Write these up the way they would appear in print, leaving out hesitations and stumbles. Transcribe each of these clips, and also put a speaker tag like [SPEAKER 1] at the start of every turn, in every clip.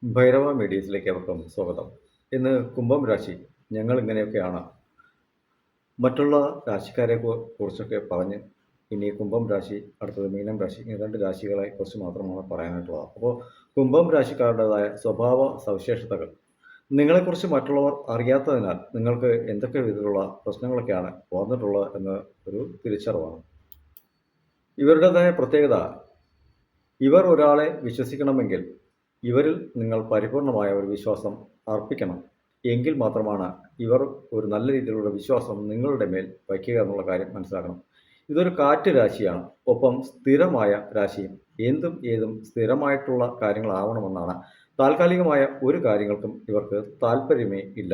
[SPEAKER 1] ഭൈരവ മീഡിയസിലേക്ക് അവർക്കും സ്വാഗതം. ഇന്ന് കുംഭം രാശി ഞങ്ങൾ ഇങ്ങനെയൊക്കെയാണ്. മറ്റുള്ള രാശിക്കാരെ കുറിച്ചൊക്കെ പറഞ്ഞ് ഇനി കുംഭം രാശി, അടുത്തത് മീനം രാശി, ഈ രണ്ട് രാശികളെ കുറിച്ച് മാത്രമാണ് പറയാനായിട്ടുള്ളത്. അപ്പോൾ കുംഭം രാശിക്കാരുടേതായ സ്വഭാവ സവിശേഷതകൾ നിങ്ങളെക്കുറിച്ച് മറ്റുള്ളവർ അറിയാത്തതിനാൽ നിങ്ങൾക്ക് എന്തൊക്കെ വിധത്തിലുള്ള പ്രശ്നങ്ങളൊക്കെയാണ് വന്നിട്ടുള്ളത് എന്ന ഒരു തിരിച്ചറിവാണ്. ഇവരുടേതായ പ്രത്യേകത, ഇവർ ഒരാളെ വിശ്വസിക്കണമെങ്കിൽ ഇവരിൽ നിങ്ങൾ പരിപൂർണമായ ഒരു വിശ്വാസം അർപ്പിക്കണം. എങ്കിൽ മാത്രമാണ് ഇവർ ഒരു നല്ല രീതിയിലുള്ള വിശ്വാസം നിങ്ങളുടെ മേൽ വയ്ക്കുക എന്നുള്ള കാര്യം മനസ്സിലാക്കണം. ഇതൊരു കാറ്റ് രാശിയാണ്, ഒപ്പം സ്ഥിരമായ രാശിയും. എന്തും ഏതും സ്ഥിരമായിട്ടുള്ള കാര്യങ്ങളാവണമെന്നാണ്. താൽക്കാലികമായ ഒരു കാര്യങ്ങൾക്കും ഇവർക്ക് താല്പര്യമേ ഇല്ല.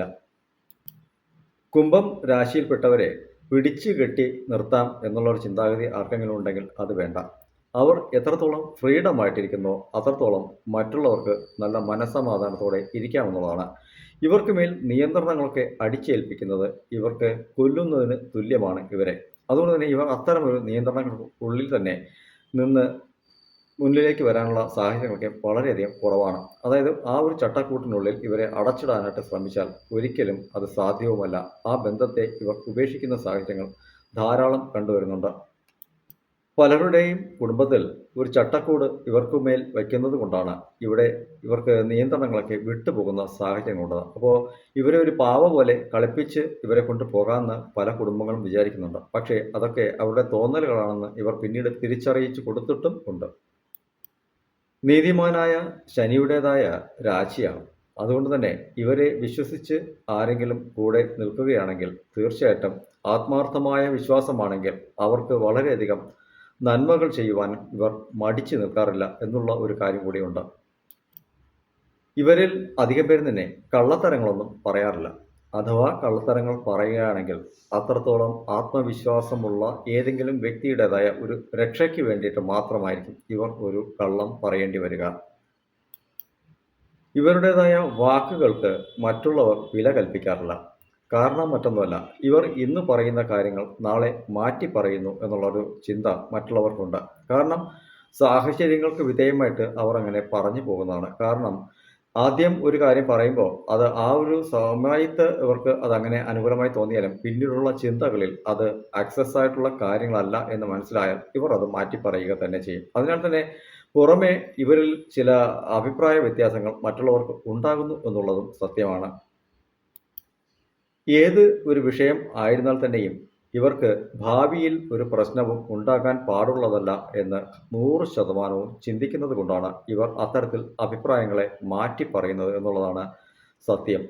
[SPEAKER 1] കുംഭം രാശിയിൽപ്പെട്ടവരെ പിടിച്ചു കെട്ടി നിർത്താം എന്നുള്ളൊരു ചിന്താഗതി ആർക്കെങ്കിലും ഉണ്ടെങ്കിൽ അത് വേണ്ട. അവർ എത്രത്തോളം ഫ്രീഡമായിട്ടിരിക്കുന്നോ അത്രത്തോളം മറ്റുള്ളവർക്ക് നല്ല മനസ്സമാധാനത്തോടെ ഇരിക്കാമെന്നുള്ളതാണ്. ഇവർക്ക് മേൽ നിയന്ത്രണങ്ങളൊക്കെ അടിച്ചേൽപ്പിക്കുന്നത് ഇവർക്ക് കൊല്ലുന്നതിന് തുല്യമാണ് ഇവരെ. അതുകൊണ്ട് തന്നെ ഇവർ അത്തരമൊരു നിയന്ത്രണങ്ങൾക്കുള്ളിൽ തന്നെ നിന്ന് മുന്നിലേക്ക് വരാനുള്ള സാഹചര്യങ്ങളൊക്കെ വളരെയധികം കുറവാണ്. അതായത് ആ ഒരു ചട്ടക്കൂട്ടിനുള്ളിൽ ഇവരെ അടച്ചിടാനായിട്ട് ശ്രമിച്ചാൽ ഒരിക്കലും അത് സാധ്യവുമല്ല. ആ ബന്ധത്തെ ഇവർ ഉപേക്ഷിക്കുന്ന സാഹചര്യങ്ങൾ ധാരാളം കണ്ടുവരുന്നുണ്ട്. പലരുടെയും കുടുംബത്തിൽ ഒരു ചട്ടക്കൂട് ഇവർക്കുമേൽ വയ്ക്കുന്നത് കൊണ്ടാണ് ഇവർക്ക് നിയന്ത്രണങ്ങളൊക്കെ വിട്ടുപോകുന്ന സാഹചര്യങ്ങളുണ്ട്. അപ്പോൾ ഇവരെ ഒരു പാവ പോലെ കളിപ്പിച്ച് ഇവരെ കൊണ്ട് പോകാമെന്ന് പല കുടുംബങ്ങളും വിചാരിക്കുന്നുണ്ട്. പക്ഷേ അതൊക്കെ അവരുടെ തോന്നലുകളാണെന്ന് ഇവർ പിന്നീട് തിരിച്ചറിയിച്ചു കൊടുത്തിട്ടും ഉണ്ട്. നീതിമാനായ ശനിയുടേതായ രാശിയാണ്. അതുകൊണ്ട് തന്നെ ഇവരെ വിശ്വസിച്ച് ആരെങ്കിലും കൂടെ നിൽക്കുകയാണെങ്കിൽ തീർച്ചയായിട്ടും ആത്മാർത്ഥമായ വിശ്വാസമാണെങ്കിൽ അവർക്ക് വളരെയധികം നന്മകൾ ചെയ്യുവാൻ ഇവർ മടിച്ചു നിൽക്കാറില്ല എന്നുള്ള ഒരു കാര്യം കൂടിയുണ്ട്. ഇവരിൽ അധികം പേരും തന്നെ കള്ളത്തരങ്ങളൊന്നും പറയാറില്ല. അഥവാ കള്ളത്തരങ്ങൾ പറയുകയാണെങ്കിൽ അത്രത്തോളം ആത്മവിശ്വാസമുള്ള ഏതെങ്കിലും വ്യക്തിയുടേതായ ഒരു രക്ഷയ്ക്ക് വേണ്ടിയിട്ട് മാത്രമായിരിക്കും ഇവർ ഒരു കള്ളം പറയേണ്ടി വരിക. ഇവരുടേതായ വാക്കുകൾക്ക് മറ്റുള്ളവർ വില കൽപ്പിക്കാറില്ല. കാരണം മറ്റൊന്നുമല്ല, ഇവർ ഇന്ന് പറയുന്ന കാര്യങ്ങൾ നാളെ മാറ്റി പറയുന്നു എന്നുള്ളൊരു ചിന്ത മറ്റുള്ളവർക്കുണ്ട്. കാരണം സാഹചര്യങ്ങൾക്ക് വിധേയമായിട്ട് അവർ അങ്ങനെ പറഞ്ഞു പോകുന്നതാണ്. കാരണം ആദ്യം ഒരു കാര്യം പറയുമ്പോൾ അത് ആ ഒരു സമയത്ത് ഇവർക്ക് അതങ്ങനെ അനുകൂലമായി തോന്നിയാലും പിന്നീടുള്ള ചിന്തകളിൽ അത് ആക്സസ് ആയിട്ടുള്ള കാര്യങ്ങളല്ല എന്ന് മനസ്സിലായാൽ ഇവർ അത് മാറ്റി പറയുക തന്നെ ചെയ്യും. അതിനാൽ തന്നെ പുറമെ ഇവരിൽ ചില അഭിപ്രായ വ്യത്യാസങ്ങൾ മറ്റുള്ളവർക്ക് ഉണ്ടാകുന്നു എന്നുള്ളതും സത്യമാണ്. ഏത് ഒരു വിഷയം ആയിരുന്നാൽ തന്നെയും ഇവർക്ക് ഭാവിയിൽ ഒരു പ്രശ്നവും ഉണ്ടാകാൻ പാടുള്ളതല്ല എന്ന് 100% ചിന്തിക്കുന്നത് കൊണ്ടാണ് ഇവർ അത്തരത്തിൽ അഭിപ്രായങ്ങളെ മാറ്റി പറയുന്നത് എന്നുള്ളതാണ് സത്യം.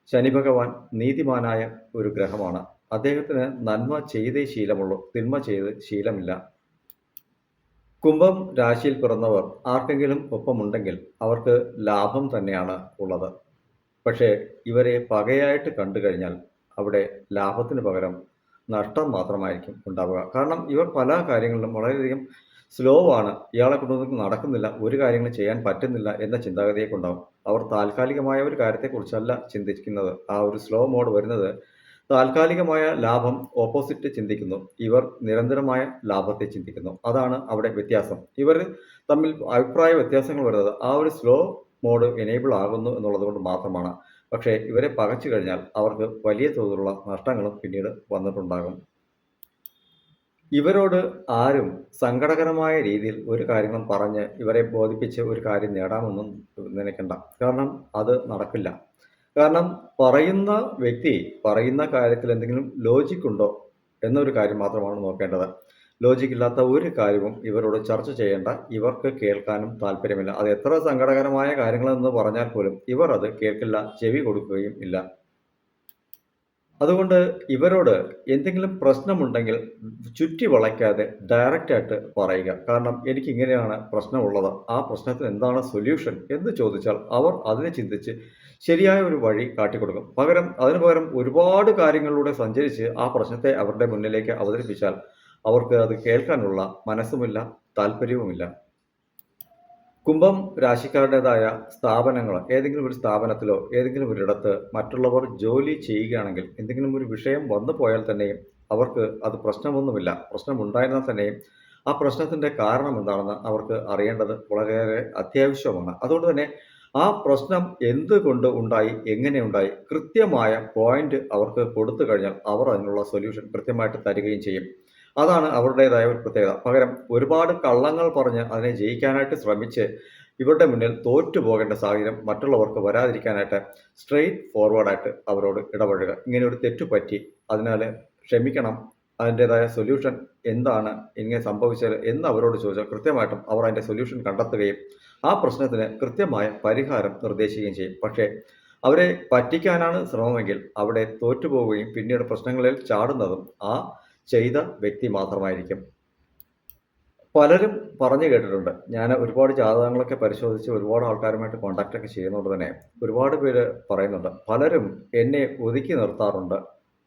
[SPEAKER 1] ശനി ഭഗവാൻ നീതിമാനായ ഒരു ഗ്രഹമാണ്. അദ്ദേഹത്തിന് നന്മ ചെയ്തേ ശീലമുള്ളൂ, തിന്മ ചെയ്ത് ശീലമില്ല. കുംഭം രാശിയിൽ പിറന്നവർ ആർക്കെങ്കിലും ഒപ്പമുണ്ടെങ്കിൽ അവർക്ക് ലാഭം തന്നെയാണ് ഉള്ളത്. പക്ഷേ ഇവരെ പകയായിട്ട് കണ്ടു കഴിഞ്ഞാൽ അവിടെ ലാഭത്തിന് പകരം നഷ്ടം മാത്രമായിരിക്കും ഉണ്ടാവുക. കാരണം ഇവർ പല കാര്യങ്ങളിലും വളരെയധികം സ്ലോ ആണ്. ഇയാളെ കൊണ്ടൊന്നും നടക്കുന്നില്ല, ഒരു കാര്യങ്ങളും ചെയ്യാൻ പറ്റുന്നില്ല എന്ന ചിന്താഗതിയൊക്കെ ഉണ്ടാവും. അവർ താൽക്കാലികമായ ഒരു കാര്യത്തെക്കുറിച്ചല്ല ചിന്തിക്കുന്നത്. ആ ഒരു സ്ലോ മോഡ് വരുന്നത് താൽക്കാലികമായ ലാഭം ഓപ്പോസിറ്റ് ചിന്തിക്കുന്നു. ഇവർ നിരന്തരമായ ലാഭത്തെ ചിന്തിക്കുന്നു. അതാണ് അവിടെ വ്യത്യാസം. ഇവർ തമ്മിൽ അഭിപ്രായ വ്യത്യാസങ്ങൾ വരുന്നത് ആ ഒരു സ്ലോ മോഡ് എനേബിൾ ആകുന്നു എന്നുള്ളത് കൊണ്ട് മാത്രമാണ്. പക്ഷേ ഇവരെ പകച്ചു കഴിഞ്ഞാൽ അവർക്ക് വലിയ തോതിലുള്ള നഷ്ടങ്ങളും പിന്നീട് വന്നിട്ടുണ്ടാകും. ഇവരോട് ആരും സങ്കടകരമായ രീതിയിൽ ഒരു കാര്യങ്ങളും പറഞ്ഞ് ഇവരെ ബോധിപ്പിച്ച് ഒരു കാര്യം നേടാമെന്നും നിனைക്കണ്ട. കാരണം അത് നടക്കില്ല. കാരണം പറയുന്ന വ്യക്തി പറയുന്ന കാര്യത്തിൽ എന്തെങ്കിലും ലോജിക് ഉണ്ടോ എന്നൊരു കാര്യം മാത്രമാണ് നോക്കേണ്ടത്. ലോജിക് ഇല്ലാത്ത ഒരു കാര്യവും ഇവരോട് ചർച്ച ചെയ്യേണ്ട. ഇവർക്ക് കേൾക്കാനും താല്പര്യമില്ല. അത് എത്ര സങ്കടകരമായ കാര്യങ്ങളെന്ന് പറഞ്ഞാൽ പോലും ഇവർ അത് കേൾക്കില്ല, ചെവി കൊടുക്കുകയും ഇല്ല. അതുകൊണ്ട് ഇവരോട് എന്തെങ്കിലും പ്രശ്നമുണ്ടെങ്കിൽ ചുറ്റി വളയ്ക്കാതെ ഡയറക്റ്റായിട്ട് പറയുക. കാരണം എനിക്കിങ്ങനെയാണ് പ്രശ്നമുള്ളത്, ആ പ്രശ്നത്തിന് എന്താണ് സൊല്യൂഷൻ എന്ന് ചോദിച്ചാൽ അവർ അതിനെ ചിന്തിച്ച് ശരിയായ ഒരു വഴി കാട്ടിക്കൊടുക്കും. അതിനു പകരം ഒരുപാട് കാര്യങ്ങളിലൂടെ സഞ്ചരിച്ച് ആ പ്രശ്നത്തെ അവരുടെ മുന്നിലേക്ക് അവതരിപ്പിച്ചാൽ അവർക്ക് അത് കേൾക്കാനുള്ള മനസ്സുമില്ല, താല്പര്യവുമില്ല. കുംഭം രാശിക്കാരുടേതായ സ്ഥാപനങ്ങൾ, ഏതെങ്കിലും ഒരു സ്ഥാപനത്തിലോ ഏതെങ്കിലും ഒരിടത്ത് മറ്റുള്ളവർ ജോലി ചെയ്യുകയാണെങ്കിൽ എന്തെങ്കിലും ഒരു വിഷയം വന്നു പോയാൽ തന്നെയും അവർക്ക് അത് പ്രശ്നമൊന്നുമില്ല. പ്രശ്നമുണ്ടായിരുന്നാൽ തന്നെയും ആ പ്രശ്നത്തിൻ്റെ കാരണം എന്താണെന്ന് അവർക്ക് അറിയേണ്ടത് വളരെയേറെ അത്യാവശ്യമാണ്. അതുകൊണ്ട് തന്നെ ആ പ്രശ്നം എന്തുകൊണ്ട് ഉണ്ടായി, എങ്ങനെ ഉണ്ടായി, കൃത്യമായ പോയിന്റ് അവർക്ക് കൊടുത്തു കഴിഞ്ഞാൽ അവർ അതിനുള്ള സൊല്യൂഷൻ കൃത്യമായിട്ട് തരികയും ചെയ്യും. അതാണ് അവരുടേതായ ഒരു പ്രത്യേകത. പകരം ഒരുപാട് കള്ളങ്ങൾ പറഞ്ഞ് അതിനെ ജയിക്കാനായിട്ട് ശ്രമിച്ച് ഇവരുടെ മുന്നിൽ തോറ്റു പോകേണ്ട സാഹചര്യം മറ്റുള്ളവർക്ക് വരാതിരിക്കാനായിട്ട് സ്ട്രെയിറ്റ് ഫോർവേഡായിട്ട് അവരോട് ഇടപഴകുക. ഇങ്ങനെ ഒരു തെറ്റ് പറ്റി, അതിനാൽ ക്ഷമിക്കണം, അതിൻ്റേതായ സൊല്യൂഷൻ എന്താണ് ഇങ്ങനെ സംഭവിച്ചത് എന്ന് അവരോട് ചോദിച്ചാൽ കൃത്യമായിട്ടും അവർ അതിൻ്റെ സൊല്യൂഷൻ കണ്ടെത്തുകയും ആ പ്രശ്നത്തിന് കൃത്യമായ പരിഹാരം നിർദ്ദേശിക്കുകയും ചെയ്യും. പക്ഷേ അവരെ പറ്റിക്കാനാണ് ശ്രമമെങ്കിൽ അവിടെ തോറ്റുപോവുകയും പിന്നീട് പ്രശ്നങ്ങളിൽ ചാടുന്നതും ആ ചെയ്ത വ്യക്തി മാത്രമായിരിക്കും. പലരും പറഞ്ഞു കേട്ടിട്ടുണ്ട്. ഞാൻ ഒരുപാട് ജാതകങ്ങളൊക്കെ പരിശോധിച്ച് ഒരുപാട് ആൾക്കാരുമായിട്ട് കോൺടാക്റ്റ് ഒക്കെ ചെയ്യുന്നതുകൊണ്ട് തന്നെ ഒരുപാട് പേര് പറയുന്നുണ്ട്. പലരും എന്നെ ഒതുക്കി നിർത്താറുണ്ട്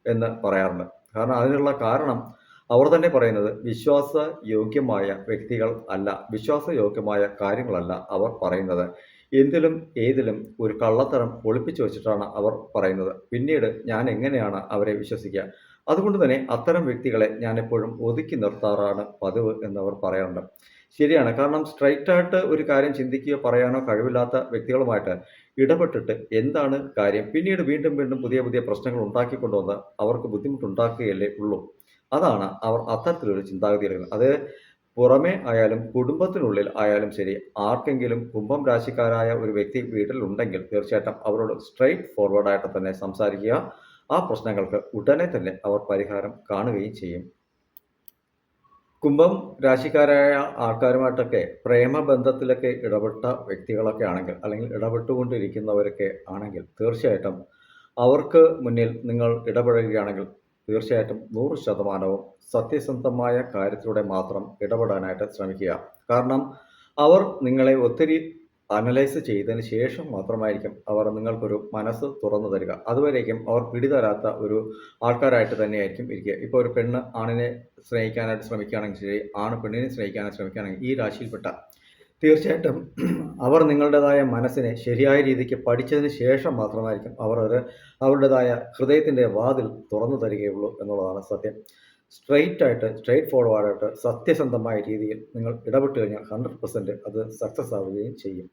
[SPEAKER 1] എന്ന് പറയാറുണ്ട്. കാരണം അതിനുള്ള കാരണം അവർ തന്നെ പറയുന്നത് വിശ്വാസയോഗ്യമായ വ്യക്തികൾ അല്ല, വിശ്വാസയോഗ്യമായ കാര്യങ്ങളല്ല അവർ പറയുന്നത്. എന്തിലും ഏതിലും ഒരു കള്ളത്തരം ഒളിപ്പിച്ചു വെച്ചിട്ടാണ് അവർ പറയുന്നത്. പിന്നീട് ഞാൻ എങ്ങനെയാണ് അവരെ വിശ്വസിക്കുക? അതുകൊണ്ട് തന്നെ അത്തരം വ്യക്തികളെ ഞാൻ എപ്പോഴും ഒതുക്കി നിർത്താറാണ് പതിവ് എന്നവർ പറയാറുണ്ട്. ശരിയാണ്. കാരണം സ്ട്രൈറ്റ് ആയിട്ട് ഒരു കാര്യം ചിന്തിക്കുകയോ പറയാനോ കഴിവില്ലാത്ത വ്യക്തികളുമായിട്ട് ഇടപെട്ടിട്ട് എന്താണ് കാര്യം? പിന്നീട് വീണ്ടും വീണ്ടും പുതിയ പുതിയ പ്രശ്നങ്ങൾ ഉണ്ടാക്കിക്കൊണ്ടുവന്ന് അവർക്ക് ബുദ്ധിമുട്ടുണ്ടാക്കുകയല്ലേ ഉള്ളൂ. അതാണ് അവർ അത്തരത്തിലൊരു ചിന്താഗതിയെടുക്കുന്നത്. അത് പുറമേ ആയാലും കുടുംബത്തിനുള്ളിൽ ആയാലും ശരി, ആർക്കെങ്കിലും കുംഭം രാശിക്കാരായ ഒരു വ്യക്തി വീട്ടിലുണ്ടെങ്കിൽ തീർച്ചയായിട്ടും അവരോട് സ്ട്രെയിറ്റ് ഫോർവേഡായിട്ട് തന്നെ സംസാരിക്കുക. ആ പ്രശ്നങ്ങൾക്ക് ഉടനെ തന്നെ അവർ പരിഹാരം കാണുകയും ചെയ്യും. കുംഭം രാശിക്കാരായ ആൾക്കാരുമായിട്ടൊക്കെ പ്രേമബന്ധത്തിലൊക്കെ ഇടപെട്ട വ്യക്തികളൊക്കെ ആണെങ്കിൽ, അല്ലെങ്കിൽ ഇടപെട്ടുകൊണ്ടിരിക്കുന്നവരൊക്കെ ആണെങ്കിൽ തീർച്ചയായിട്ടും അവർക്ക് മുന്നിൽ നിങ്ങൾ ഇടപഴകുകയാണെങ്കിൽ തീർച്ചയായിട്ടും 100% സത്യസന്ധമായ കാര്യത്തിലൂടെ മാത്രം ഇടപെടാനായിട്ട് ശ്രമിക്കുക. കാരണം അവർ നിങ്ങളെ ഒത്തിരി അനലൈസ് ചെയ്തതിന് ശേഷം മാത്രമായിരിക്കും അവർ നിങ്ങൾക്കൊരു മനസ്സ് തുറന്നു തരിക. അതുവരേക്കും അവർ പിടിതരാത്ത ഒരു ആൾക്കാരായിട്ട് തന്നെയായിരിക്കും ഇരിക്കുക. ഇപ്പോൾ ഒരു പെണ്ണ് ആണിനെ സ്നേഹിക്കാനായിട്ട് ശ്രമിക്കുകയാണെങ്കിൽ ശരി, ആണ് പെണ്ണിനെ സ്നേഹിക്കാനായിട്ട് ശ്രമിക്കുകയാണെങ്കിൽ ഈ രാശിയിൽപ്പെട്ട തീർച്ചയായിട്ടും അവർ നിങ്ങളുടേതായ മനസ്സിനെ ശരിയായ രീതിക്ക് പഠിച്ചതിന് ശേഷം മാത്രമായിരിക്കും അവർ അവരുടേതായ ഹൃദയത്തിൻ്റെ വാതിൽ തുറന്നു തരികയുള്ളൂ എന്നുള്ളതാണ് സത്യം. സ്ട്രെയിറ്റ് ഫോർവേഡായിട്ട് സത്യസന്ധമായ രീതിയിൽ നിങ്ങൾ ഇടപെട്ട് കഴിഞ്ഞാൽ 100% അത് സക്സസ് ആവുകയും ചെയ്യും.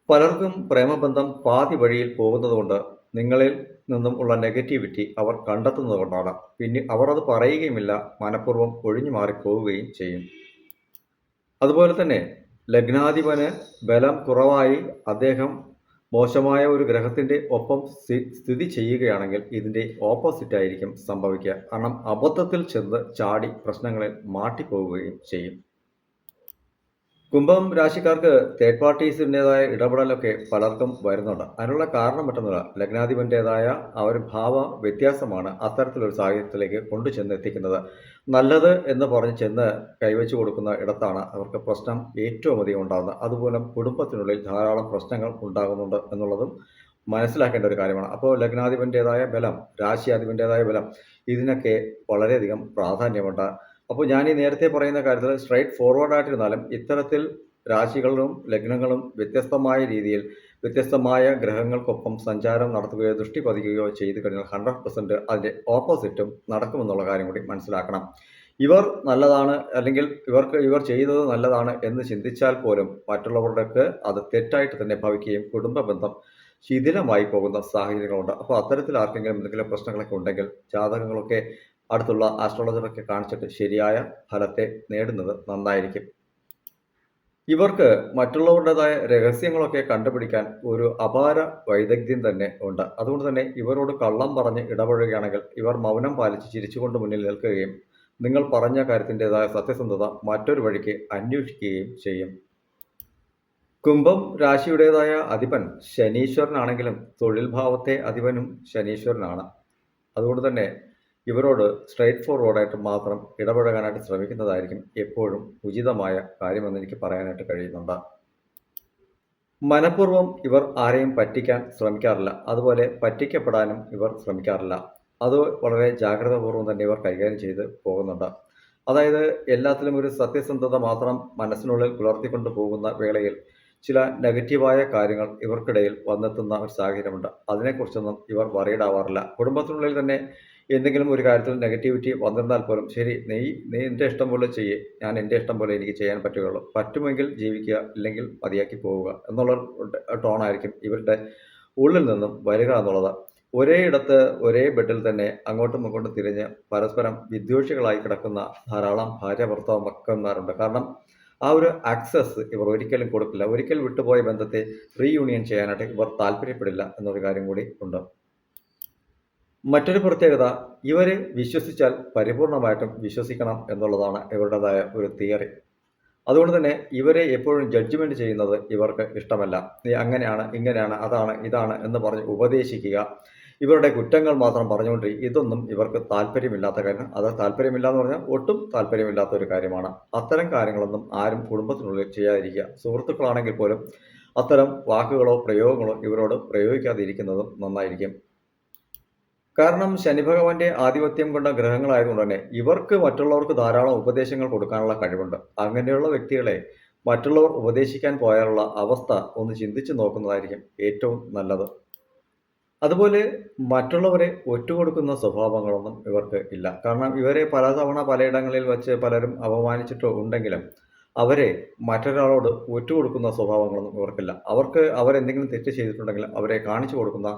[SPEAKER 1] പലർക്കും പ്രേമബന്ധം പാതി വഴിയിൽ പോകുന്നതുകൊണ്ട് നിങ്ങളിൽ നിന്നും ഉള്ള നെഗറ്റിവിറ്റി അവർ കണ്ടെത്തുന്നത് കൊണ്ടാണ്. പിന്നെ അവർ അത് പറയുകയുമില്ല, മനഃപൂർവ്വം ഒഴിഞ്ഞു മാറിപ്പോവുകയും ചെയ്യും. അതുപോലെ തന്നെ ലഗ്നാധിപന് ബലം കുറവായി അദ്ദേഹം മോശമായ ഒരു ഗ്രഹത്തിൻ്റെ ഒപ്പം സ്ഥിതി ചെയ്യുകയാണെങ്കിൽ ഇതിൻ്റെ ഓപ്പോസിറ്റ് ആയിരിക്കും സംഭവിക്കുക. കാരണം അബദ്ധത്തിൽ ചെന്ന് ചാടി പ്രശ്നങ്ങളിൽ മാട്ടിപ്പോവുകയും ചെയ്യും. കുംഭം രാശിക്കാർക്ക് തേർഡ് പാർട്ടീസിൻ്റെതായ ഇടപെടലൊക്കെ പലർക്കും വരുന്നുണ്ട്. അതിനുള്ള കാരണം മറ്റൊന്നുമില്ല, ലഗ്നാധിപൻ്റെതായ ആ ഒരു ഭാവ വ്യത്യാസമാണ് അത്തരത്തിലൊരു സാഹചര്യത്തിലേക്ക് കൊണ്ടു ചെന്നെത്തിക്കുന്നത്. നല്ലത് എന്ന് പറഞ്ഞ് ചെന്ന് കൈവച്ചു കൊടുക്കുന്ന ഇടത്താണ് അവർക്ക് പ്രശ്നം ഏറ്റവും അധികം ഉണ്ടാകുന്നത്. അതുപോലെ കുടുംബത്തിനുള്ളിൽ ധാരാളം പ്രശ്നങ്ങൾ ഉണ്ടാകുന്നുണ്ട് എന്നുള്ളതും മനസ്സിലാക്കേണ്ട ഒരു കാര്യമാണ്. അപ്പോൾ ലഗ്നാധിപൻ്റെതായ ബലം, രാശിയാധിപൻ്റെതായ ബലം, ഇതിനൊക്കെ വളരെയധികം പ്രാധാന്യമുണ്ട്. അപ്പോൾ ഞാൻ ഈ നേരത്തെ പറയുന്ന കാര്യത്തിൽ സ്ട്രെയിറ്റ് ഫോർവേഡായിട്ടിരുന്നാലും ഇത്തരത്തിൽ രാശികളും ലഗ്നങ്ങളും വ്യത്യസ്തമായ രീതിയിൽ വ്യത്യസ്തമായ ഗ്രഹങ്ങൾക്കൊപ്പം സഞ്ചാരം നടത്തുകയോ ദൃഷ്ടി പതിക്കുകയോ ചെയ്തു കഴിഞ്ഞാൽ 100% അതിൻ്റെ ഓപ്പോസിറ്റും നടക്കുമെന്നുള്ള കാര്യം കൂടി മനസ്സിലാക്കണം. ഇവർ നല്ലതാണ്, അല്ലെങ്കിൽ ഇവർ ചെയ്തത് നല്ലതാണ് എന്ന് ചിന്തിച്ചാൽ പോലും മറ്റുള്ളവർക്ക് അത് തെറ്റായിട്ട് തന്നെ ഭവിക്കുകയും കുടുംബ ബന്ധം ശിഥിലമായി പോകുന്ന സാഹചര്യങ്ങളുണ്ട്. അപ്പോൾ അത്തരത്തിൽ ആർക്കെങ്കിലും എന്തെങ്കിലും പ്രശ്നങ്ങളൊക്കെ ഉണ്ടെങ്കിൽ ജാതകങ്ങളൊക്കെ അടുത്തുള്ള ആസ്ട്രോളജറൊക്കെ കാണിച്ചിട്ട് ശരിയായ ഫലത്തെ നേടുന്നത് നന്നായിരിക്കും. ഇവർക്ക് മറ്റുള്ളവരുടേതായ രഹസ്യങ്ങളൊക്കെ കണ്ടുപിടിക്കാൻ ഒരു അപാര വൈദഗ്ധ്യം തന്നെ ഉണ്ട്. അതുകൊണ്ട് തന്നെ ഇവരോട് കള്ളം പറഞ്ഞ് ഇടപഴകുകയാണെങ്കിൽ ഇവർ മൗനം പാലിച്ച് ചിരിച്ചുകൊണ്ട് മുന്നിൽ നിൽക്കുകയും നിങ്ങൾ പറഞ്ഞ കാര്യത്തിൻ്റെതായ സത്യസന്ധത മറ്റൊരു വഴിക്ക് അന്വേഷിക്കുകയും ചെയ്യും. കുംഭം രാശിയുടേതായ അധിപൻ ശനീശ്വരനാണെങ്കിലും തൊഴിൽ ഭാവത്തെ അധിപനും ശനീശ്വരനാണ്. അതുകൊണ്ട് തന്നെ ഇവരോട് സ്ട്രെയിറ്റ് ഫോർവേഡായിട്ട് മാത്രം ഇടപഴകാനായിട്ട് ശ്രമിക്കുന്നതായിരിക്കും എപ്പോഴും ഉചിതമായ കാര്യമെന്ന് എനിക്ക് പറയാനായിട്ട് കഴിയുന്നുണ്ട്. മനഃപൂർവ്വം ഇവർ ആരെയും പറ്റിക്കാൻ ശ്രമിക്കാറില്ല, അതുപോലെ പറ്റിക്കപ്പെടാനും ഇവർ ശ്രമിക്കാറില്ല. അത് വളരെ ജാഗ്രതാപൂർവ്വം തന്നെ ഇവർ കൈകാര്യം ചെയ്ത് പോകുന്നുണ്ട്. അതായത് എല്ലാത്തിലും ഒരു സത്യസന്ധത മാത്രം മനസ്സിനുള്ളിൽ പുലർത്തിക്കൊണ്ട് പോകുന്ന വേളയിൽ ചില നെഗറ്റീവായ കാര്യങ്ങൾ ഇവർക്കിടയിൽ വന്നെത്തുന്ന ഒരു സാഹചര്യമുണ്ട്. അതിനെക്കുറിച്ചൊന്നും ഇവർ വറീഡ് ആവാറില്ല. കുടുംബത്തിനുള്ളിൽ തന്നെ എന്തെങ്കിലും ഒരു കാര്യത്തിൽ നെഗറ്റിവിറ്റി വന്നിരുന്നാൽ പോലും ശരി, നീ നീ നിൻ്റെ ഇഷ്ടം പോലെ ചെയ്യ്, ഞാൻ എൻ്റെ ഇഷ്ടം പോലെ എനിക്ക് ചെയ്യാൻ പറ്റുകയുള്ളൂ, പറ്റുമെങ്കിൽ ജീവിക്കുക, ഇല്ലെങ്കിൽ മതിയാക്കി പോവുക എന്നുള്ള ടോണായിരിക്കും ഇവരുടെ ഉള്ളിൽ നിന്നും വരിക എന്നുള്ളത്. ഒരേ ഇടത്ത് ഒരേ ബെഡിൽ തന്നെ അങ്ങോട്ടും ഇങ്ങോട്ടും തിരിഞ്ഞ് പരസ്പരം വിദ്വേഷികളായി കിടക്കുന്ന ധാരാളം ഭാര്യ ഭർത്താവ് മക്കന്മാരുണ്ട്. കാരണം ആ ഒരു ആക്സസ് ഇവർ ഒരിക്കലും കൊടുക്കില്ല. ഒരിക്കൽ വിട്ടുപോയ ബന്ധത്തെ റീയൂണിയൻ ചെയ്യാനായിട്ട് ഇവർ താല്പര്യപ്പെടില്ല എന്നൊരു കാര്യം കൂടി ഉണ്ട്. മറ്റൊരു പ്രത്യേകത, ഇവരെ വിശ്വസിച്ചാൽ പരിപൂർണമായിട്ടും വിശ്വസിക്കണം എന്നുള്ളതാണ് ഇവരുടേതായ ഒരു തിയറി. അതുകൊണ്ട് തന്നെ ഇവരെ എപ്പോഴും ജഡ്ജ്മെന്റ് ചെയ്യുന്നത് ഇവർക്ക് ഇഷ്ടമല്ല. നീ അങ്ങനെയാണ്, ഇങ്ങനെയാണ്, അതാണ്, ഇതാണ് എന്ന് പറഞ്ഞ് ഉപദേശിക്കുക, ഇവരുടെ കുറ്റങ്ങൾ മാത്രം പറഞ്ഞുകൊണ്ടിരിക്കും. ഇതൊന്നും ഇവർക്ക് താല്പര്യമില്ലാത്ത കാര്യം. അത് താല്പര്യമില്ല എന്ന് പറഞ്ഞാൽ ഒട്ടും താല്പര്യമില്ലാത്ത ഒരു കാര്യമാണ്. അത്തരം കാര്യങ്ങളൊന്നും ആരും കുടുംബത്തിനുള്ളിൽ ചെയ്യാതിരിക്കുക. സുഹൃത്തുക്കളാണെങ്കിൽ പോലും അത്തരം വാക്കുകളോ പ്രയോഗങ്ങളോ ഇവരോട് പ്രയോഗിക്കാതിരിക്കുന്നതും നന്നായിരിക്കും. കാരണം ശനി ഭഗവാന്റെ ആധിപത്യം കൊണ്ട ഗ്രഹങ്ങളായതുകൊണ്ട് തന്നെ ഇവർക്ക് മറ്റുള്ളവർക്ക് ധാരാളം ഉപദേശങ്ങൾ കൊടുക്കാനുള്ള കഴിവുണ്ട്. അങ്ങനെയുള്ള വ്യക്തികളെ മറ്റുള്ളവർ ഉപദേശിക്കാൻ പോയാലുള്ള അവസ്ഥ ഒന്ന് ചിന്തിച്ചു നോക്കുന്നതായിരിക്കും ഏറ്റവും നല്ലത്. അതുപോലെ മറ്റുള്ളവരെ ഒറ്റുകൊടുക്കുന്ന സ്വഭാവങ്ങളൊന്നും ഇവർക്ക് ഇല്ല. കാരണം ഇവരെ പലതവണ പലയിടങ്ങളിൽ വച്ച് പലരും അപമാനിച്ചിട്ടോ ഉണ്ടെങ്കിലും അവരെ മറ്റൊരാളോട് ഒറ്റുകൊടുക്കുന്ന സ്വഭാവങ്ങളൊന്നും ഇവർക്കില്ല. അവരെന്തെങ്കിലും തെറ്റ് ചെയ്തിട്ടുണ്ടെങ്കിൽ അവരെ കാണിച്ചു കൊടുക്കുന്ന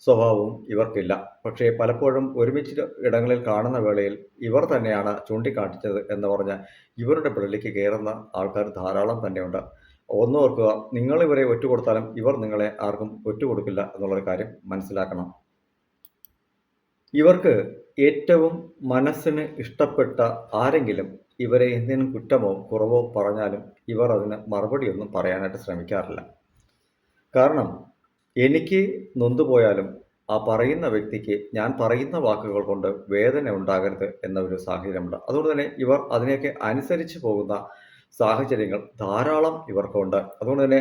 [SPEAKER 1] സ്വഭാവവും ഇവർക്കില്ല. പക്ഷേ പലപ്പോഴും ഒരുമിച്ച് ഇടങ്ങളിൽ കാണുന്ന വേളയിൽ ഇവർ തന്നെയാണ് ചൂണ്ടിക്കാണിച്ചത് എന്ന് പറഞ്ഞ് ഇവരുടെ പിടിലേക്ക് കയറുന്ന ആൾക്കാർ ധാരാളം തന്നെയുണ്ട്. ഓർക്കുക, നിങ്ങൾ ഇവരെ ഒറ്റുകൊടുത്താലും ഇവർ നിങ്ങളെ ആർക്കും ഒറ്റുകൊടുക്കില്ല എന്നുള്ളൊരു കാര്യം മനസ്സിലാക്കണം. ഇവർക്ക് ഏറ്റവും മനസ്സിന് ഇഷ്ടപ്പെട്ട ആരെങ്കിലും ഇവരെ എന്തെങ്കിലും കുറ്റമോ കുറവോ പറഞ്ഞാലും ഇവർ അതിന് മറുപടിയൊന്നും പറയാനായിട്ട് ശ്രമിക്കാറില്ല. കാരണം എനിക്ക് നൊന്തുപോയാലും ആ പറയുന്ന വ്യക്തിക്ക് ഞാൻ പറയുന്ന വാക്കുകൾ കൊണ്ട് വേദന ഉണ്ടാകരുത് എന്ന ഒരു സാഹചര്യമുണ്ട്. അതുകൊണ്ട് തന്നെ ഇവർ അതിനെയൊക്കെ അനുസരിച്ച് പോകുന്ന സാഹചര്യങ്ങൾ ധാരാളം ഇവർക്കുണ്ട്. അതുകൊണ്ട് തന്നെ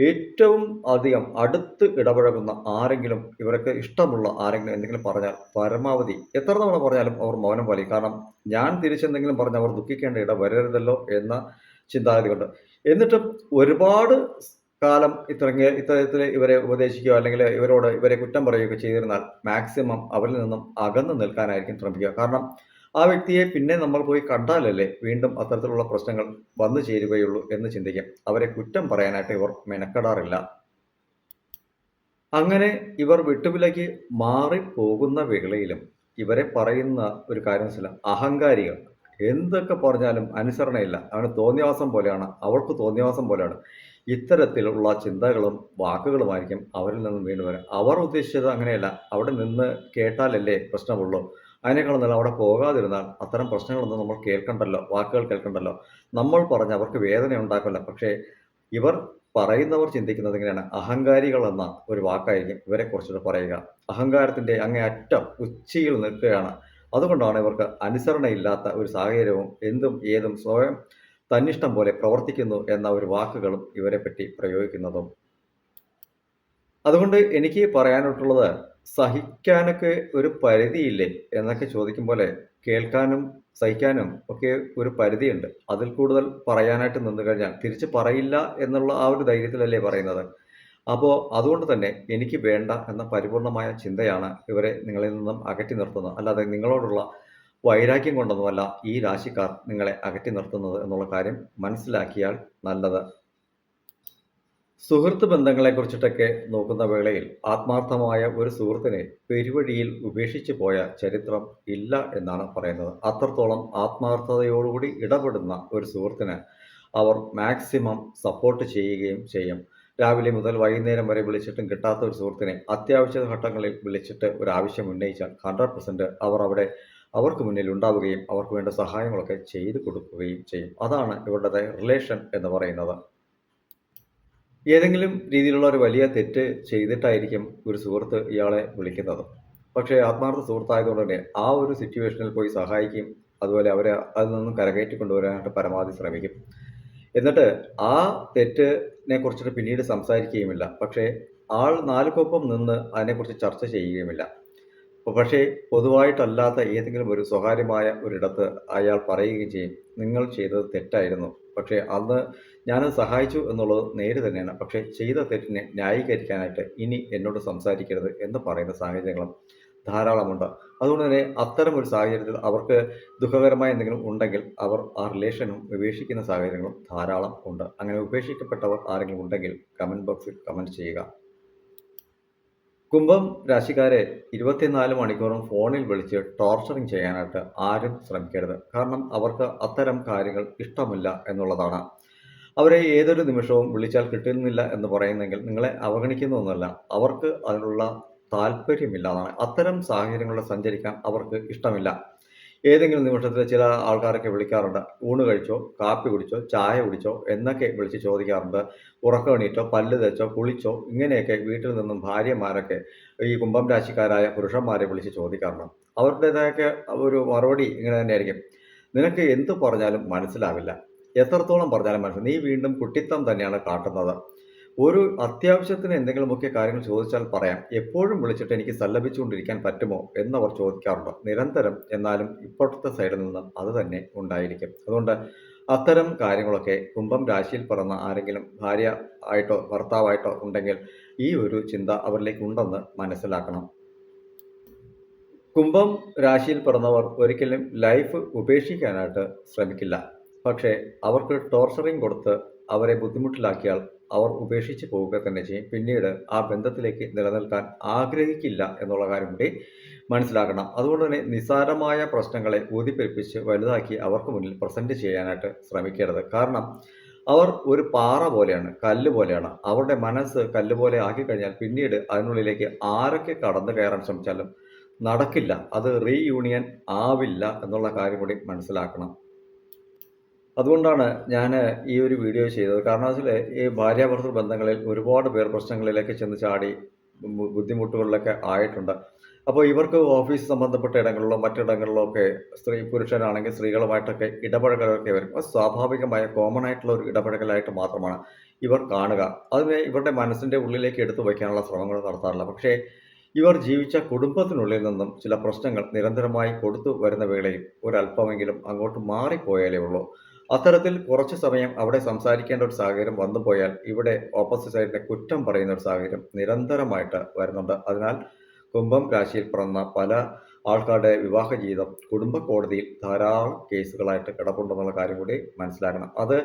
[SPEAKER 1] ഏറ്റവും അധികം അടുത്ത് ഇടപഴകുന്ന ആരെങ്കിലും, ഇവർക്ക് ഇഷ്ടമുള്ള ആരെങ്കിലും എന്തെങ്കിലും പറഞ്ഞാൽ പരമാവധി എത്ര തവണ പറഞ്ഞാലും അവർ മൗനം പാലിക്കും. കാരണം ഞാൻ തിരിച്ചെന്തെങ്കിലും പറഞ്ഞ് അവർ ദുഃഖിക്കേണ്ട ഇട വരരുതല്ലോ എന്ന ചിന്താഗതി കൊണ്ട്. എന്നിട്ടും ഒരുപാട് കാലം ഇത്തരത്തിൽ ഇവരെ ഉപദേശിക്കുകയോ അല്ലെങ്കിൽ ഇവരെ കുറ്റം പറയുകയൊക്കെ ചെയ്തിരുന്നാൽ മാക്സിമം അവരിൽ നിന്നും അകന്നു നിൽക്കാനായിരിക്കും ശ്രമിക്കുക. കാരണം ആ വ്യക്തിയെ പിന്നെ നമ്മൾ പോയി കണ്ടാലല്ലേ വീണ്ടും അത്തരത്തിലുള്ള പ്രശ്നങ്ങൾ വന്നു ചേരുകയുള്ളൂ എന്ന് ചിന്തിക്കും. അവരെ കുറ്റം പറയാനായിട്ട് ഇവർ മെനക്കെടാറില്ല. അങ്ങനെ ഇവർ വിട്ടുവിലയ്ക്ക് മാറിപ്പോകുന്ന വേളയിലും ഇവരെ പറയുന്ന ഒരു കാര്യം മനസ്സിലാവും, അഹങ്കാരികൾ. എന്തൊക്കെ പറഞ്ഞാലും അനുസരണയില്ല. അവന് തോന്നിയവാസം പോലെയാണ്, അവൾക്ക് തോന്നിയവാസം പോലെയാണ്. ഇത്തരത്തിലുള്ള ചിന്തകളും വാക്കുകളുമായിരിക്കും അവരിൽ നിന്നും വീണ്ടും വരാം. അവർ ഉദ്ദേശിച്ചത് അങ്ങനെയല്ല. അവിടെ നിന്ന് കേട്ടാലല്ലേ പ്രശ്നമുള്ളൂ. അതിനേക്കാളും നല്ല അവിടെ പോകാതിരുന്നാൽ അത്തരം പ്രശ്നങ്ങളൊന്നും നമ്മൾ കേൾക്കണ്ടല്ലോ, വാക്കുകൾ കേൾക്കണ്ടല്ലോ. നമ്മൾ പറഞ്ഞ് അവർക്ക് വേദന ഉണ്ടാക്കില്ല. പക്ഷേ ഇവർ പറയുന്നവർ ചിന്തിക്കുന്നത് ഇങ്ങനെയാണ്. അഹങ്കാരികൾ എന്ന ഒരു വാക്കായിരിക്കും ഇവരെ കുറിച്ചിട്ട് പറയുക. അഹങ്കാരത്തിൻ്റെ അങ്ങേയറ്റം ഉച്ചിയിൽ നിൽക്കുകയാണ്. അതുകൊണ്ടാണ് ഇവർക്ക് അനുസരണയില്ലാത്ത ഒരു സാഹചര്യവും എന്തും ഏതും സ്വയം തന്നിഷ്ടം പോലെ പ്രവർത്തിക്കുന്നു എന്ന ഒരു വാക്കുകളും ഇവരെപ്പറ്റി പ്രയോഗിക്കുന്നതും. അതുകൊണ്ട് എനിക്ക് പറയാനായിട്ടുള്ളത്, സഹിക്കാനൊക്കെ ഒരു പരിധിയില്ലേ എന്നൊക്കെ ചോദിക്കും പോലെ കേൾക്കാനും സഹിക്കാനും ഒക്കെ ഒരു പരിധിയുണ്ട്. അതിൽ കൂടുതൽ പറയാനായിട്ട് നിന്ന് കഴിഞ്ഞാൽ തിരിച്ച് പറയില്ല എന്നുള്ള ആ ഒരു ധൈര്യത്തിലല്ലേ പറയുന്നത്. അപ്പോൾ അതുകൊണ്ട് തന്നെ എനിക്ക് വേണ്ട എന്ന പരിപൂർണമായ ചിന്തയാണ് ഇവരെ നിങ്ങളിൽ നിന്നും അകറ്റി നിർത്തുന്നത്. അല്ലാതെ നിങ്ങളോടുള്ള വൈരാഗ്യം കൊണ്ടൊന്നുമല്ല ഈ രാശിക്കാർ നിങ്ങളെ അകറ്റി നിർത്തുന്നത് എന്നുള്ള കാര്യം മനസ്സിലാക്കിയാൽ നല്ലത്. സുഹൃത്ത് ബന്ധങ്ങളെക്കുറിച്ചിട്ടൊക്കെ നോക്കുന്ന വേളയിൽ ആത്മാർത്ഥമായ ഒരു സുഹൃത്തിനെ പെരുവഴിയിൽ ഉപേക്ഷിച്ചു പോയ ചരിത്രം ഇല്ല എന്നാണ് പറയുന്നത്. അത്രത്തോളം ആത്മാർത്ഥതയോടുകൂടി ഇടപെടുന്ന ഒരു സുഹൃത്തിന് അവർ മാക്സിമം സപ്പോർട്ട് ചെയ്യുകയും ചെയ്യും. രാവിലെ മുതൽ വൈകുന്നേരം വരെ വിളിച്ചിട്ടും കിട്ടാത്ത ഒരു സുഹൃത്തിനെ അത്യാവശ്യ ഘട്ടങ്ങളിൽ വിളിച്ചിട്ട് ഒരു ആവശ്യം ഉന്നയിച്ചാൽ 100% അവർ അവിടെ അവർക്ക് മുന്നിൽ ഉണ്ടാവുകയും അവർക്ക് വേണ്ട സഹായങ്ങളൊക്കെ ചെയ്തു കൊടുക്കുകയും ചെയ്യും. അതാണ് ഇവരുടെ റിലേഷൻ എന്ന് പറയുന്നത്. ഏതെങ്കിലും രീതിയിലുള്ള ഒരു വലിയ തെറ്റ് ചെയ്തിട്ടായിരിക്കും ഒരു സുഹൃത്ത് ഇയാളെ വിളിക്കുന്നത്. പക്ഷേ ആത്മാർത്ഥ സുഹൃത്തായതുകൊണ്ട് തന്നെ ആ ഒരു സിറ്റുവേഷനിൽ പോയി സഹായിക്കും. അതുപോലെ അവരെ അതിൽ നിന്നും കരകയറ്റി കൊണ്ടുവരാനായിട്ട് പരമാവധി ശ്രമിക്കും. എന്നിട്ട് ആ തെറ്റിനെ കുറിച്ചിട്ട് പിന്നീട് സംസാരിക്കുകയുമില്ല. പക്ഷേ ആൾ നാലുകൊപ്പം നിന്ന് അതിനെക്കുറിച്ച് ചർച്ച ചെയ്യുകയുമില്ല. പക്ഷേ പൊതുവായിട്ടല്ലാത്ത ഏതെങ്കിലും ഒരു സ്വകാര്യമായ ഒരിടത്ത് അയാൾ പറയുകയും ചെയ്യും, നിങ്ങൾ ചെയ്തത് തെറ്റായിരുന്നു. പക്ഷേ അന്ന് ഞാനത് സഹായിച്ചു എന്നുള്ളത് നേര് തന്നെയാണ്. പക്ഷേ ചെയ്ത തെറ്റിനെ ന്യായീകരിക്കാനായിട്ട് ഇനി എന്നോട് സംസാരിക്കരുത് എന്ന് പറയുന്ന സാഹചര്യങ്ങളും ധാരാളമുണ്ട്. അതുകൊണ്ട് തന്നെ അത്തരം ഒരു സാഹചര്യത്തിൽ അവർക്ക് ദുഃഖകരമായ എന്തെങ്കിലും ഉണ്ടെങ്കിൽ അവർ ആ റിലേഷനും ഉപേക്ഷിക്കുന്ന സാഹചര്യങ്ങളും ധാരാളം ഉണ്ട്. അങ്ങനെ ഉപേക്ഷിക്കപ്പെട്ടവർ ആരെങ്കിലും ഉണ്ടെങ്കിൽ കമൻറ്റ് ബോക്സിൽ കമൻറ്റ് ചെയ്യുക. കുംഭം രാശിക്കാരെ 24 മണിക്കൂറും ഫോണിൽ വിളിച്ച് ടോർച്ചറിങ് ചെയ്യാനായിട്ട് ആരും ശ്രമിക്കരുത്. കാരണം അവർക്ക് അത്തരം കാര്യങ്ങൾ ഇഷ്ടമില്ല എന്നുള്ളതാണ്. അവരെ ഏതൊരു നിമിഷവും വിളിച്ചാൽ കിട്ടുന്നില്ല എന്ന് പറയുന്നെങ്കിൽ നിങ്ങളെ അവഗണിക്കുന്നൊന്നുമല്ല. അവർക്ക് അതിനുള്ള താല്പര്യമില്ല എന്നാണ്. അത്തരം സാഹചര്യങ്ങളിലൂടെ സഞ്ചരിക്കാൻ അവർക്ക് ഇഷ്ടമില്ല. ഏതെങ്കിലും നിമിഷത്തിൽ ചില ആൾക്കാരൊക്കെ വിളിക്കാറുണ്ട്. ഊണ് കഴിച്ചോ? കാപ്പി കുടിച്ചോ? ചായ കുടിച്ചോ? എന്നൊക്കെ വിളിച്ച് ചോദിക്കാറുണ്ട്. ഉറക്കമെണീറ്റോ? പല്ല് തേച്ചോ? കുളിച്ചോ? ഇങ്ങനെയൊക്കെ വീട്ടിൽ നിന്നും ഭാര്യമാരൊക്കെ ഈ കുംഭം രാശിക്കാരായ പുരുഷന്മാരെ വിളിച്ച് ചോദിക്കാറുണ്ട്. അവരുടേതായ ഒരു മറുപടി ഇങ്ങനെ തന്നെയായിരിക്കും. നിനക്ക് എന്ത് പറഞ്ഞാലും മനസ്സിലാവില്ല. എത്രത്തോളം പറഞ്ഞാലും നീ വീണ്ടും കുട്ടിത്തം തന്നെയാണ് കാട്ടുന്നത്. ഒരു അത്യാവശ്യത്തിന് എന്തെങ്കിലുമൊക്കെ കാര്യങ്ങൾ ചോദിച്ചാൽ പറയാം. എപ്പോഴും വിളിച്ചിട്ട് എനിക്ക് സല്ലപിച്ചുകൊണ്ടിരിക്കാൻ പറ്റുമോ എന്നവർ ചോദിക്കാറുണ്ട്. നിരന്തരം. എന്നാലും ഇപ്പുറത്തെ സൈഡിൽ നിന്ന് അത് തന്നെ ഉണ്ടായിരിക്കും. അതുകൊണ്ട് അത്തരം കാര്യങ്ങളൊക്കെ കുംഭം രാശിയിൽ പിറന്ന ആരെങ്കിലും ഭാര്യ ആയിട്ടോ ഭർത്താവായിട്ടോ ഉണ്ടെങ്കിൽ ഈ ഒരു ചിന്ത അവരിലേക്ക് ഉണ്ടെന്ന് മനസ്സിലാക്കണം. കുംഭം രാശിയിൽ പിറന്നവർ ഒരിക്കലും ലൈഫ് ഉപേക്ഷിക്കാനായിട്ട് ശ്രമിക്കില്ല. പക്ഷേ അവർക്ക് ടോർച്ചറിങ് കൊടുത്ത് അവരെ ബുദ്ധിമുട്ടിലാക്കിയാൽ അവർ ഉപേക്ഷിച്ച് പോവുക തന്നെ ചെയ്യും. പിന്നീട് ആ ബന്ധത്തിലേക്ക് നിലനിൽക്കാൻ ആഗ്രഹിക്കില്ല എന്നുള്ള കാര്യം കൂടി മനസ്സിലാക്കണം. അതുകൊണ്ട് തന്നെ നിസ്സാരമായ പ്രശ്നങ്ങളെ ഊതിപ്പെരുപ്പിച്ച് വലുതാക്കി അവർക്ക് മുന്നിൽ പ്രസൻറ്റ് ചെയ്യാനായിട്ട് ശ്രമിക്കരുത്. കാരണം അവർ ഒരു പാറ പോലെയാണ്, കല്ല് പോലെയാണ്. അവരുടെ മനസ്സ് കല്ല് പോലെ ആക്കിക്കഴിഞ്ഞാൽ പിന്നീട് അതിനുള്ളിലേക്ക് ആരൊക്കെ കടന്നു കയറാൻ ശ്രമിച്ചാലും നടക്കില്ല. അത് റീയൂണിയൻ ആവില്ല എന്നുള്ള കാര്യം കൂടി മനസ്സിലാക്കണം. അതുകൊണ്ടാണ് ഞാൻ ഈ ഒരു വീഡിയോ ചെയ്തത്. കാരണം വെച്ചാൽ ഈ ഭാര്യാഭർതൃ ബന്ധങ്ങളിൽ ഒരുപാട് പേർ പ്രശ്നങ്ങളിലേക്ക് ചെന്ന് ചാടി ബുദ്ധിമുട്ടുകളിലൊക്കെ ആയിട്ടുണ്ട്. അപ്പോൾ ഇവർക്ക് ഓഫീസ് സംബന്ധപ്പെട്ട ഇടങ്ങളിലോ മറ്റിടങ്ങളിലോ ഒക്കെ പുരുഷനാണെങ്കിൽ സ്ത്രീകളുമായിട്ടൊക്കെ ഇടപഴകലൊക്കെ വരും. അത് സ്വാഭാവികമായ കോമൺ ആയിട്ടുള്ള ഒരു ഇടപഴകലായിട്ട് മാത്രമാണ് ഇവർ കാണുക. അതിനെ ഇവരുടെ മനസ്സിൻ്റെ ഉള്ളിലേക്ക് എടുത്തു വയ്ക്കാനുള്ള ശ്രമങ്ങൾ നടത്താറില്ല. പക്ഷേ ഇവർ ജീവിച്ച കുടുംബത്തിനുള്ളിൽ നിന്നും ചില പ്രശ്നങ്ങൾ നിരന്തരമായി കൊടുത്തു വരുന്ന വേളയിൽ ഒരല്പമെങ്കിലും അങ്ങോട്ട് മാറിപ്പോയാലേ ഉള്ളൂ. അത്തരത്തിൽ കുറച്ച് സമയം അവിടെ സംസാരിക്കേണ്ട ഒരു സാഹചര്യം വന്നുപോയാൽ ഇവിടെ ഓപ്പോസിറ്റ് സൈഡിനെ കുറ്റം പറയുന്ന ഒരു സാഹചര്യം നിരന്തരമായിട്ട് വരുന്നുണ്ട്. അതിനാൽ കുംഭം രാശിയിൽ പിറന്ന പല ആൾക്കാരുടെ വിവാഹ ജീവിതം കുടുംബ കോടതിയിൽ ധാരാളം കേസുകളായിട്ട് കിടപ്പുണ്ടെന്നുള്ള കാര്യം കൂടി മനസ്സിലാക്കണം. അത്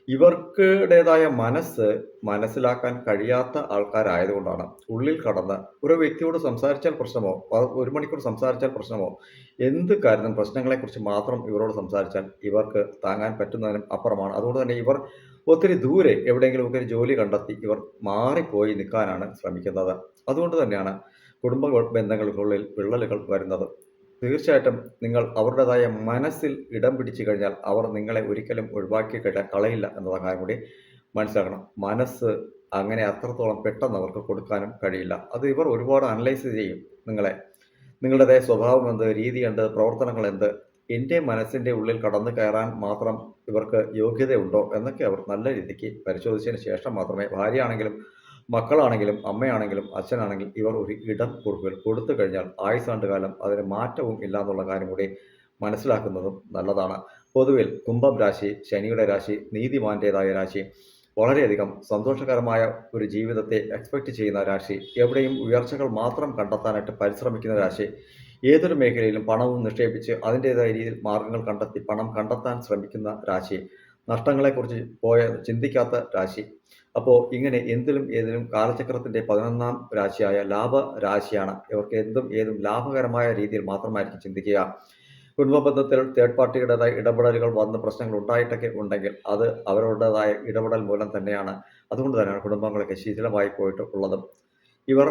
[SPEAKER 1] ഇവർക്കുടേതായ മനസ്സ് മനസ്സിലാക്കാൻ കഴിയാത്ത ആൾക്കാരായതുകൊണ്ടാണ്. ഉള്ളിൽ കടന്ന് ഒരു വ്യക്തിയോട് സംസാരിച്ചാൽ പ്രശ്നമോ, 1 മണിക്കൂർ സംസാരിച്ചാൽ പ്രശ്നമോ, എന്ത് കാര്യത്തിനും പ്രശ്നങ്ങളെക്കുറിച്ച് മാത്രം ഇവരോട് സംസാരിച്ചാൽ ഇവർക്ക് താങ്ങാൻ പറ്റുന്നതിനും അപ്പുറമാണ്. അതുകൊണ്ട് തന്നെ ഇവർ ഒത്തിരി ദൂരെ എവിടെയെങ്കിലുമൊക്കെ ഒരു ജോലി കണ്ടെത്തി ഇവർ മാറിപ്പോയി നിൽക്കാനാണ് ശ്രമിക്കുന്നത്. അതുകൊണ്ട് തന്നെയാണ് കുടുംബ ബന്ധങ്ങൾക്കുള്ളിൽ വിള്ളലുകൾ വരുന്നത്. തീർച്ചയായിട്ടും നിങ്ങൾ അവരുടേതായ മനസ്സിൽ ഇടം പിടിച്ചു കഴിഞ്ഞാൽ അവർ നിങ്ങളെ ഒരിക്കലും ഒഴിവാക്കി കളയില്ല എന്നുള്ള കാര്യം കൂടി മനസ്സിലാക്കണം. മനസ്സ് അങ്ങനെ അത്രത്തോളം പെട്ടെന്ന് അവർക്ക് കൊടുക്കാനും കഴിയില്ല. അത് ഇവർ ഒരുപാട് അനലൈസ് ചെയ്യും നിങ്ങളെ. നിങ്ങളുടേതായ സ്വഭാവം എന്ത്, രീതി എന്ത്, പ്രവർത്തനങ്ങൾ എന്ത്, എൻ്റെ മനസ്സിൻ്റെ ഉള്ളിൽ കടന്നു കയറാൻ മാത്രം ഇവർക്ക് യോഗ്യതയുണ്ടോ എന്നൊക്കെ അവർ നല്ല രീതിക്ക് പരിശോധിച്ചതിന് ശേഷം മാത്രമേ ഭാര്യയാണെങ്കിലും മക്കളാണെങ്കിലും അമ്മയാണെങ്കിലും അച്ഛനാണെങ്കിലും ഇവർ ഒരു ഇടം കൊടുത്തു കഴിഞ്ഞാൽ ആയുസ്സാണ്ട് കാലം അതിന് മാറ്റവും ഇല്ല എന്നുള്ള കാര്യം കൂടി മനസ്സിലാക്കുന്നതും നല്ലതാണ്. പൊതുവിൽ കുംഭം രാശി ശനിയുടെ രാശി, നീതിമാന്റേതായ രാശി, വളരെയധികം സന്തോഷകരമായ ഒരു ജീവിതത്തെ എക്സ്പെക്റ്റ് ചെയ്യുന്ന രാശി, എവിടെയും ഉയർച്ചകൾ മാത്രം കണ്ടെത്താനായിട്ട് പരിശ്രമിക്കുന്ന രാശി, ഏതൊരു മേഖലയിലും പണവും നിക്ഷേപിച്ച് അതിൻ്റേതായ രീതിയിൽ മാർഗങ്ങൾ കണ്ടെത്തി പണം കണ്ടെത്താൻ ശ്രമിക്കുന്ന രാശി, നഷ്ടങ്ങളെക്കുറിച്ച് ചിന്തിക്കാത്ത രാശി. അപ്പോൾ ഇങ്ങനെ എന്തിലും ഏതിലും കാലചക്രത്തിൻ്റെ 11ാം രാശിയായ ലാഭ രാശിയാണ്. ഇവർക്ക് എന്തും ഏതും ലാഭകരമായ രീതിയിൽ മാത്രമായിരിക്കും ചിന്തിക്കുക. കുടുംബ ബന്ധത്തിൽ തേർഡ് പാർട്ടിയുടേതായ ഇടപെടലുകൾ വന്ന് പ്രശ്നങ്ങൾ ഉണ്ടായിട്ടൊക്കെ ഉണ്ടെങ്കിൽ അത് അവരുടേതായ ഇടപെടൽ മൂലം തന്നെയാണ്. അതുകൊണ്ട് തന്നെയാണ് കുടുംബങ്ങളൊക്കെ ശിഥിലമായി പോയിട്ടുള്ളതും. ഇവർ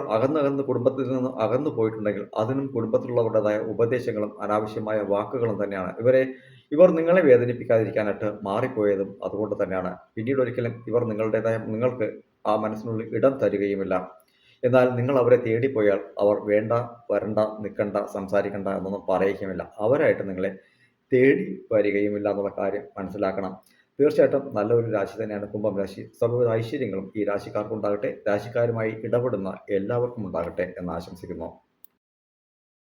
[SPEAKER 1] കുടുംബത്തിൽ നിന്ന് അകന്നു പോയിട്ടുണ്ടെങ്കിൽ അതിനും കുടുംബത്തിലുള്ളവരുടേതായ ഉപദേശങ്ങളും അനാവശ്യമായ വാക്കുകളും തന്നെയാണ്. ഇവർ നിങ്ങളെ വേദനിപ്പിക്കാതിരിക്കാനായിട്ട് മാറിപ്പോയതും അതുകൊണ്ട് തന്നെയാണ്. പിന്നീട് ഒരിക്കലും ഇവർ നിങ്ങൾക്ക് ആ മനസ്സിനുള്ളിൽ ഇടം തരികയുമില്ല. എന്നാൽ നിങ്ങൾ അവരെ തേടിപ്പോയാൽ അവർ വേണ്ട, വരണ്ട, നിൽക്കണ്ട, സംസാരിക്കണ്ട എന്നൊന്നും പറയുകയുമില്ല. അവരായിട്ട് നിങ്ങളെ തേടി വരികയുമില്ല എന്നുള്ള കാര്യം മനസ്സിലാക്കണം. തീർച്ചയായിട്ടും നല്ലൊരു രാശി തന്നെയാണ് കുംഭം രാശി. സർവ്വ ഐശ്വര്യങ്ങളും ഈ രാശിക്കാർക്കുണ്ടാകട്ടെ. രാശിക്കാരുമായി ഇടപെടുന്ന എല്ലാവർക്കും ഉണ്ടാകട്ടെ എന്ന് ആശംസിക്കുന്നു.